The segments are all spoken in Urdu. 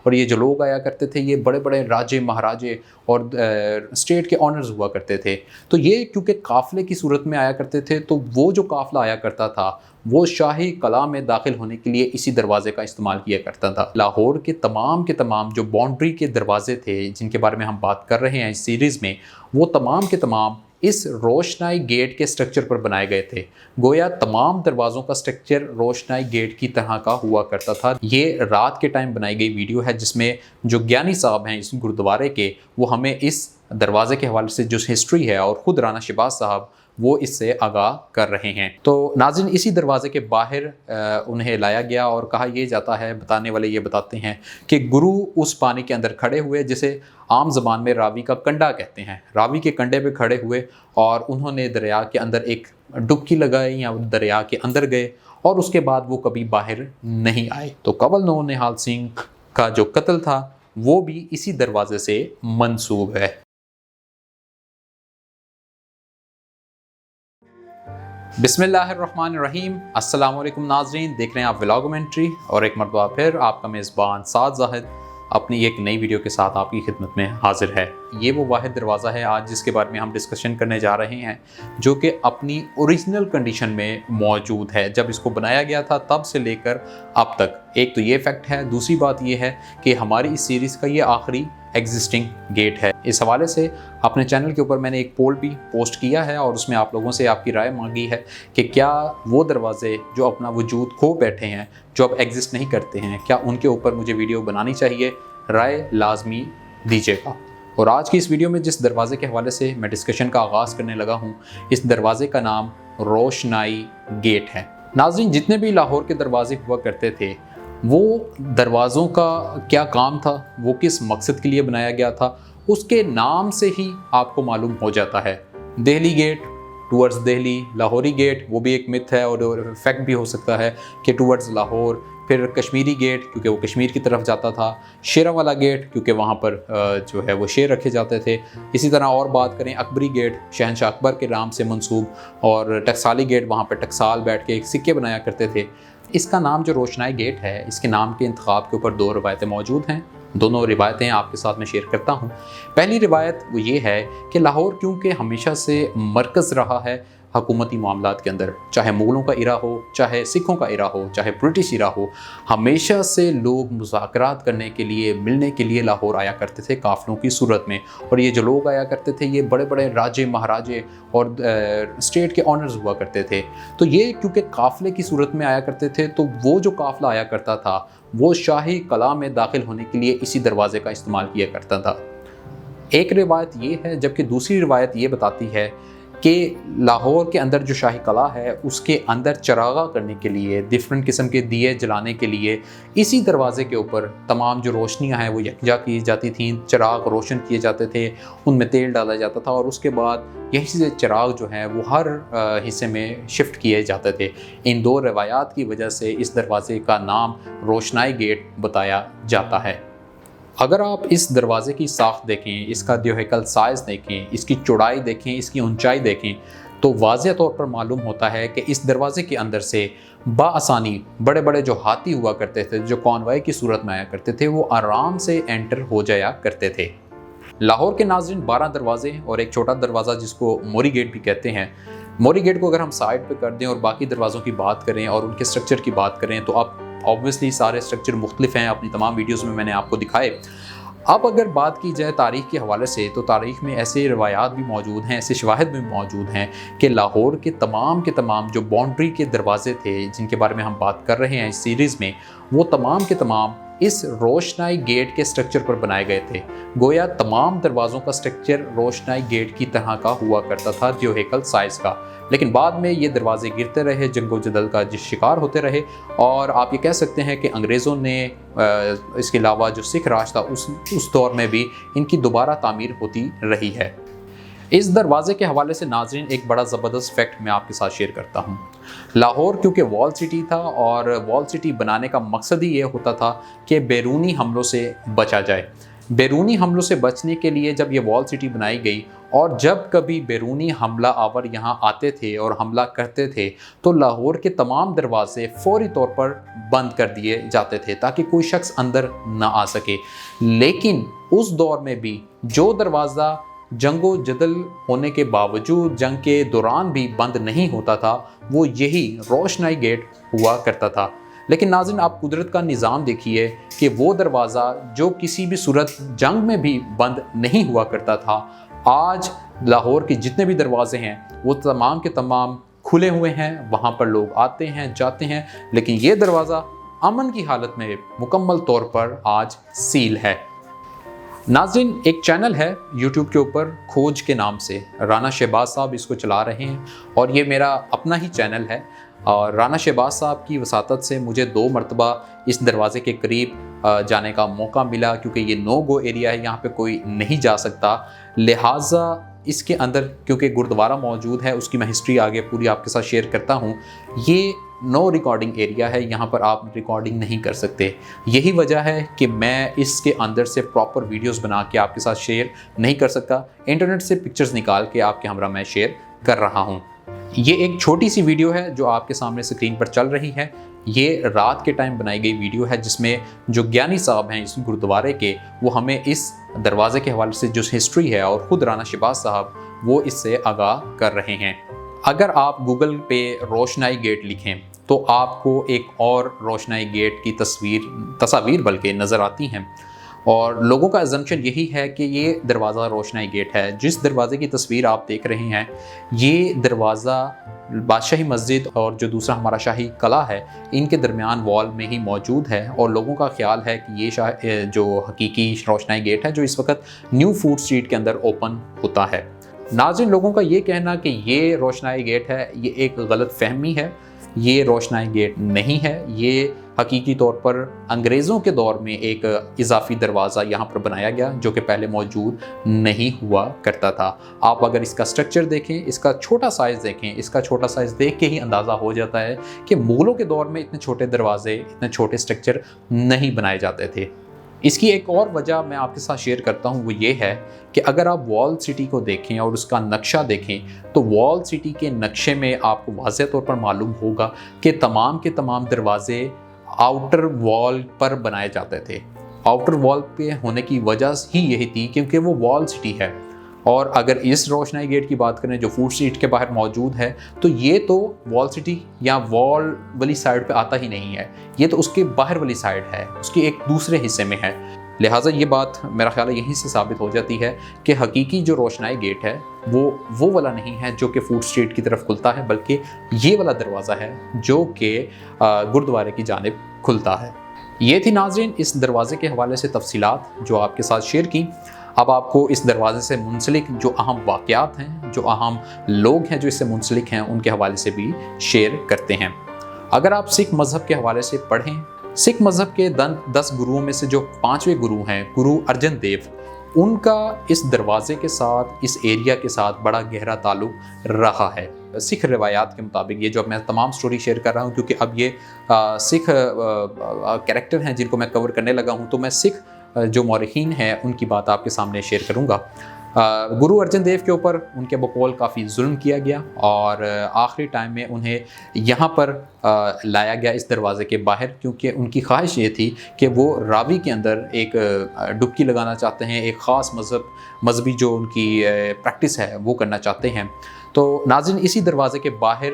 اور یہ جو لوگ آیا کرتے تھے یہ بڑے بڑے راجے مہاراجے اور اسٹیٹ کے آنرز ہوا کرتے تھے۔ تو یہ کیونکہ قافلے کی صورت میں آیا کرتے تھے تو وہ جو قافلہ آیا کرتا تھا وہ شاہی قلعہ میں داخل ہونے کے لیے اسی دروازے کا استعمال کیا کرتا تھا۔ لاہور کے تمام جو باؤنڈری کے دروازے تھے جن کے بارے میں ہم بات کر رہے ہیں اس سیریز میں، وہ تمام کے تمام اس روشنائی گیٹ کے سٹرکچر پر بنائے گئے تھے۔ گویا تمام دروازوں کا سٹرکچر روشنائی گیٹ کی طرح کا ہوا کرتا تھا۔ یہ رات کے ٹائم بنائی گئی ویڈیو ہے جس میں جو گیانی صاحب ہیں اس گردوارے کے، وہ ہمیں اس دروازے کے حوالے سے جو ہسٹری ہے اور خود رانا شہباز صاحب وہ اس سے آگاہ کر رہے ہیں۔ تو ناظرین اسی دروازے کے باہر انہیں لایا گیا اور کہا یہ جاتا ہے، بتانے والے یہ بتاتے ہیں کہ گرو اس پانی کے اندر کھڑے ہوئے جسے عام زبان میں راوی کا کنڈا کہتے ہیں، راوی کے کنڈے پہ کھڑے ہوئے اور انہوں نے دریا کے اندر ایک ڈبکی لگائی یا دریا کے اندر گئے اور اس کے بعد وہ کبھی باہر نہیں آئے۔ تو کنول نہال سنگھ کا جو قتل تھا وہ بھی اسی دروازے سے منسوب ہے۔ بسم اللہ الرحمن الرحیم۔ السلام علیکم ناظرین، دیکھ رہے ہیں آپ ولاگومنٹری اور ایک مرتبہ پھر آپ کا میزبان سعد زاہد اپنی ایک نئی ویڈیو کے ساتھ آپ کی خدمت میں حاضر ہے۔ یہ وہ واحد دروازہ ہے آج جس کے بارے میں ہم ڈسکشن کرنے جا رہے ہیں جو کہ اپنی اوریجنل کنڈیشن میں موجود ہے، جب اس کو بنایا گیا تھا تب سے لے کر اب تک۔ ایک تو یہ فیکٹ ہے، دوسری بات یہ ہے کہ ہماری اس سیریز کا یہ آخری ایگزسٹنگ گیٹ ہے۔ اس حوالے سے اپنے چینل کے اوپر میں نے ایک پول بھی پوسٹ کیا ہے اور اس میں آپ لوگوں سے آپ کی رائے مانگی ہے کہ کیا وہ دروازے جو اپنا وجود کھو بیٹھے ہیں، جو اب ایگزسٹ نہیں کرتے ہیں، کیا ان کے اوپر مجھے ویڈیو بنانی چاہیے؟ رائے لازمی دیجیے گا۔ اور آج کی اس ویڈیو میں جس دروازے کے حوالے سے میں ڈسکشن کا آغاز کرنے لگا ہوں، اس دروازے کا نام روشنائی گیٹ ہے۔ ناظرین جتنے بھی لاہور کے دروازے ہوا کرتے تھے وہ دروازوں کا کیا کام تھا، وہ کس مقصد کے لیے بنایا گیا تھا، اس کے نام سے ہی آپ کو معلوم ہو جاتا ہے۔ دہلی گیٹ ٹورڈز دہلی، لاہوری گیٹ وہ بھی ایک مت ہے اور فیکٹ بھی ہو سکتا ہے کہ ٹورڈز لاہور، پھر کشمیری گیٹ کیونکہ وہ کشمیر کی طرف جاتا تھا، شیروں والا گیٹ کیونکہ وہاں پر جو ہے وہ شیر رکھے جاتے تھے۔ اسی طرح اور بات کریں اکبری گیٹ شہنشاہ اکبر کے نام سے منسوب، اور ٹکسالی گیٹ وہاں پر ٹکسال بیٹھ کے ایک سکے بنایا کرتے تھے۔ اس کا نام جو روشنائی گیٹ ہے، اس کے نام کے انتخاب کے اوپر دو روایتیں موجود ہیں، دونوں روایتیں آپ کے ساتھ میں شیئر کرتا ہوں۔ پہلی روایت وہ یہ ہے کہ لاہور کیونکہ ہمیشہ سے مرکز رہا ہے حکومتی معاملات کے اندر، چاہے مغلوں کا ایرا ہو، چاہے سکھوں کا ایرا ہو، چاہے برٹش ایرا ہو، ہمیشہ سے لوگ مذاکرات کرنے کے لیے، ملنے کے لیے لاہور آیا کرتے تھے قافلوں کی صورت میں۔ اور یہ جو لوگ آیا کرتے تھے یہ بڑے بڑے راجے مہاراجے اور اسٹیٹ کے آنرز ہوا کرتے تھے۔ تو یہ کیونکہ قافلے کی صورت میں آیا کرتے تھے تو وہ جو قافلہ آیا کرتا تھا وہ شاہی قلعہ میں داخل ہونے کے لیے اسی دروازے کا استعمال کیا کرتا تھا۔ ایک روایت یہ ہے، جبکہ دوسری روایت یہ بتاتی ہے کہ لاہور کے اندر جو شاہی قلعہ ہے اس کے اندر چراغاں کرنے کے لیے، ڈفرنٹ قسم کے دیے جلانے کے لیے اسی دروازے کے اوپر تمام جو روشنیاں ہیں وہ یکجا کی جاتی تھیں، چراغ روشن کیے جاتے تھے، ان میں تیل ڈالا جاتا تھا اور اس کے بعد یہی سے چراغ جو ہیں وہ ہر حصے میں شفٹ کیے جاتے تھے۔ ان دو روایات کی وجہ سے اس دروازے کا نام روشنائی گیٹ بتایا جاتا ہے۔ اگر آپ اس دروازے کی ساخت دیکھیں، اس کا دیوہیکل سائز دیکھیں، اس کی چوڑائی دیکھیں، اس کی اونچائی دیکھیں تو واضح طور پر معلوم ہوتا ہے کہ اس دروازے کے اندر سے بآسانی بڑے بڑے جو ہاتھی ہوا کرتے تھے، جو کانوائے کی صورت میں آیا کرتے تھے، وہ آرام سے انٹر ہو جایا کرتے تھے۔ لاہور کے ناظرین 12 دروازے اور ایک چھوٹا دروازہ جس کو موری گیٹ بھی کہتے ہیں۔ موری گیٹ کو اگر ہم سائڈ پہ کر دیں اور باقی دروازوں کی بات کریں اور ان کے سٹرکچر کی بات کریں تو اب obviously سارے سٹرکچر مختلف ہیں، اپنی تمام ویڈیوز میں نے آپ کو دکھائے۔ اب اگر بات کی جائے تاریخ کے حوالے سے تو تاریخ میں ایسے روایات بھی موجود ہیں، ایسے شواہد بھی موجود ہیں کہ لاہور کے تمام جو باؤنڈری کے دروازے تھے جن کے بارے میں ہم بات کر رہے ہیں اس سیریز میں، وہ تمام کے تمام اس روشنائی گیٹ کے سٹرکچر پر بنائے گئے تھے۔ گویا تمام دروازوں کا سٹرکچر روشنائی گیٹ کی طرح کا ہوا کرتا تھا، دیوہیکل سائز کا۔ لیکن بعد میں یہ دروازے گرتے رہے، جنگ و جدل کا شکار ہوتے رہے، اور آپ یہ کہہ سکتے ہیں کہ انگریزوں نے اس کے علاوہ جو سکھ راج تھا اس دور میں بھی ان کی دوبارہ تعمیر ہوتی رہی ہے۔ اس دروازے کے حوالے سے ناظرین ایک بڑا زبردست فیکٹ میں آپ کے ساتھ شیئر کرتا ہوں۔ لاہور کیونکہ وال سٹی تھا اور وال سٹی بنانے کا مقصد ہی یہ ہوتا تھا کہ بیرونی حملوں سے بچا جائے۔ بیرونی حملوں سے بچنے کے لیے جب یہ وال سٹی بنائی گئی اور جب کبھی بیرونی حملہ آور یہاں آتے تھے اور حملہ کرتے تھے تو لاہور کے تمام دروازے فوری طور پر بند کر دیے جاتے تھے تاکہ کوئی شخص اندر نہ آ سکے۔ لیکن اس دور میں بھی جو دروازہ جنگ و جدل ہونے کے باوجود جنگ کے دوران بھی بند نہیں ہوتا تھا وہ یہی روشنائی گیٹ ہوا کرتا تھا۔ لیکن ناظرین آپ قدرت کا نظام دیکھیے کہ وہ دروازہ جو کسی بھی صورت جنگ میں بھی بند نہیں ہوا کرتا تھا، آج لاہور کے جتنے بھی دروازے ہیں وہ تمام کے تمام کھلے ہوئے ہیں، وہاں پر لوگ آتے ہیں جاتے ہیں، لیکن یہ دروازہ امن کی حالت میں مکمل طور پر آج سیل ہے۔ ناظرین ایک چینل ہے یوٹیوب کے اوپر کھوج کے نام سے، رانا شہباز صاحب اس کو چلا رہے ہیں اور یہ میرا اپنا ہی چینل ہے، اور رانا شہباز صاحب کی وساطت سے مجھے 2 مرتبہ اس دروازے کے قریب جانے کا موقع ملا، کیونکہ یہ نو گو ایریا ہے، یہاں پہ کوئی نہیں جا سکتا، لہٰذا اس کے اندر کیونکہ گردوارہ موجود ہے، اس کی میں ہسٹری آگے پوری آپ کے ساتھ شیئر کرتا ہوں۔ یہ نو ریکارڈنگ ایریا ہے، یہاں پر آپ ریکارڈنگ نہیں کر سکتے، یہی وجہ ہے کہ میں اس کے اندر سے پراپر ویڈیوز بنا کے آپ کے ساتھ شیئر نہیں کر سکتا، انٹرنیٹ سے پکچرز نکال کے آپ کے ہمراہ میں شیئر کر رہا ہوں۔ یہ ایک چھوٹی سی ویڈیو ہے جو آپ کے سامنے اسکرین پر چل رہی ہے، یہ رات کے ٹائم بنائی گئی ویڈیو ہے جس میں جو گیانی صاحب ہیں اس گردوارے کے، وہ ہمیں اس دروازے کے حوالے سے جو ہسٹری ہے اور خود رانا شہباز صاحب وہ اس سے آگاہ کر رہے ہیں۔ اگر آپ گوگل پہ روشنائی گیٹ لکھیں تو آپ کو ایک اور روشنائی گیٹ کی تصاویر بلکہ نظر آتی ہیں، اور لوگوں کا assumption یہی ہے کہ یہ دروازہ روشنائی گیٹ ہے۔ جس دروازے کی تصویر آپ دیکھ رہے ہیں یہ دروازہ بادشاہی مسجد اور جو دوسرا ہمارا شاہی قلعہ ہے ان کے درمیان وال میں ہی موجود ہے، اور لوگوں کا خیال ہے کہ یہ جو حقیقی روشنائی گیٹ ہے جو اس وقت نیو فوڈ اسٹریٹ کے اندر اوپن ہوتا ہے۔ ناظرین لوگوں کا یہ کہنا کہ یہ روشنائی گیٹ ہے یہ ایک غلط فہمی ہے، یہ روشنائی گیٹ نہیں ہے، یہ حقیقی طور پر انگریزوں کے دور میں ایک اضافی دروازہ یہاں پر بنایا گیا جو کہ پہلے موجود نہیں ہوا کرتا تھا۔ آپ اگر اس کا سٹرکچر دیکھیں، اس کا چھوٹا سائز دیکھیں، اس کا چھوٹا سائز دیکھ کے ہی اندازہ ہو جاتا ہے کہ مغلوں کے دور میں اتنے چھوٹے دروازے، اتنے چھوٹے سٹرکچر نہیں بنائے جاتے تھے۔ اس کی ایک اور وجہ میں آپ کے ساتھ شیئر کرتا ہوں، وہ یہ ہے کہ اگر آپ وال سٹی کو دیکھیں اور اس کا نقشہ دیکھیں تو وال سٹی کے نقشے میں آپ کو واضح طور پر معلوم ہوگا کہ تمام کے تمام دروازے آؤٹر وال پر بنائے جاتے تھے۔ آؤٹر وال پہ ہونے کی وجہ ہی یہی تھی کیونکہ وہ وال سٹی ہے، اور اگر اس روشنائی گیٹ کی بات کریں جو فوڈ اسٹریٹ کے باہر موجود ہے تو یہ تو وال سٹی یا وال والی سائڈ پہ آتا ہی نہیں ہے، یہ تو اس کے باہر والی سائڈ ہے، اس کے ایک دوسرے حصے میں ہے۔ لہٰذا یہ بات میرا خیال ہے یہیں سے ثابت ہو جاتی ہے کہ حقیقی جو روشنائی گیٹ ہے وہ والا نہیں ہے جو کہ فوڈ اسٹریٹ کی طرف کھلتا ہے، بلکہ یہ والا دروازہ ہے جو کہ گردوارے کی جانب کھلتا ہے۔ یہ تھی ناظرین اس دروازے کے حوالے سے تفصیلات جو آپ کے ساتھ شیئر کی۔ اب آپ کو اس دروازے سے منسلک جو اہم واقعات ہیں، جو اہم لوگ ہیں جو اس سے منسلک ہیں، ان کے حوالے سے بھی شیئر کرتے ہیں۔ اگر آپ سکھ مذہب کے حوالے سے پڑھیں، سکھ مذہب کے 10 گروؤں میں سے جو 5ویں گرو ہیں گرو ارجن دیو، ان کا اس دروازے کے ساتھ، اس ایریا کے ساتھ بڑا گہرا تعلق رہا ہے۔ سکھ روایات کے مطابق، یہ جو اب میں تمام سٹوری شیئر کر رہا ہوں کیونکہ اب یہ سکھ کریکٹر ہیں جن کو میں کور کرنے لگا ہوں، تو میں سکھ جو مورخین ہیں ان کی بات آپ کے سامنے شیئر کروں گا۔ گرو ارجن دیو کے اوپر ان کے بقول کافی ظلم کیا گیا، اور آخری ٹائم میں انہیں یہاں پر لایا گیا اس دروازے کے باہر، کیونکہ ان کی خواہش یہ تھی کہ وہ راوی کے اندر ایک ڈبکی لگانا چاہتے ہیں، ایک خاص مذہبی جو ان کی پریکٹس ہے وہ کرنا چاہتے ہیں۔ تو ناظرین اسی دروازے کے باہر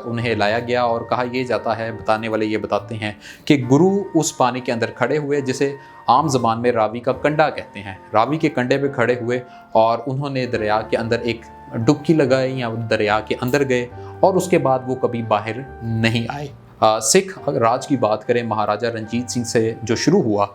انہیں لایا گیا، اور کہا یہ جاتا ہے، بتانے والے یہ بتاتے ہیں کہ گرو اس پانی کے اندر کھڑے ہوئے جسے عام زبان میں راوی کا کنڈا کہتے ہیں، راوی کے کنڈے پہ کھڑے ہوئے اور انہوں نے دریا کے اندر ایک ڈبکی لگائی یا دریا کے اندر گئے، اور اس کے بعد وہ کبھی باہر نہیں آئے۔ سکھ راج کی بات کریں مہاراجہ رنجیت سنگھ سے جو شروع ہوا،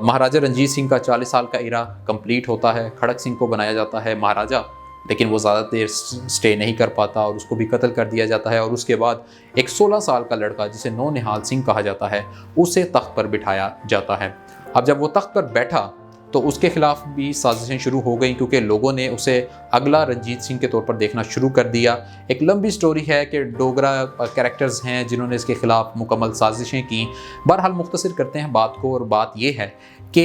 مہاراجہ رنجیت سنگھ کا 40 سال کا ایرا کمپلیٹ ہوتا ہے، کھڑک سنگھ کو بنایا جاتا ہے مہاراجہ، لیکن وہ زیادہ دیر سٹے نہیں کر پاتا اور اس کو بھی قتل کر دیا جاتا ہے، اور اس کے بعد ایک 16 سال کا لڑکا جسے نو نہال سنگھ کہا جاتا ہے اسے تخت پر بٹھایا جاتا ہے۔ اب جب وہ تخت پر بیٹھا تو اس کے خلاف بھی سازشیں شروع ہو گئیں، کیونکہ لوگوں نے اسے اگلا رنجیت سنگھ کے طور پر دیکھنا شروع کر دیا۔ ایک لمبی سٹوری ہے کہ ڈوگرا کریکٹرز ہیں جنہوں نے اس کے خلاف مکمل سازشیں کیں۔ بہرحال مختصر کرتے ہیں بات کو، اور بات یہ ہے کہ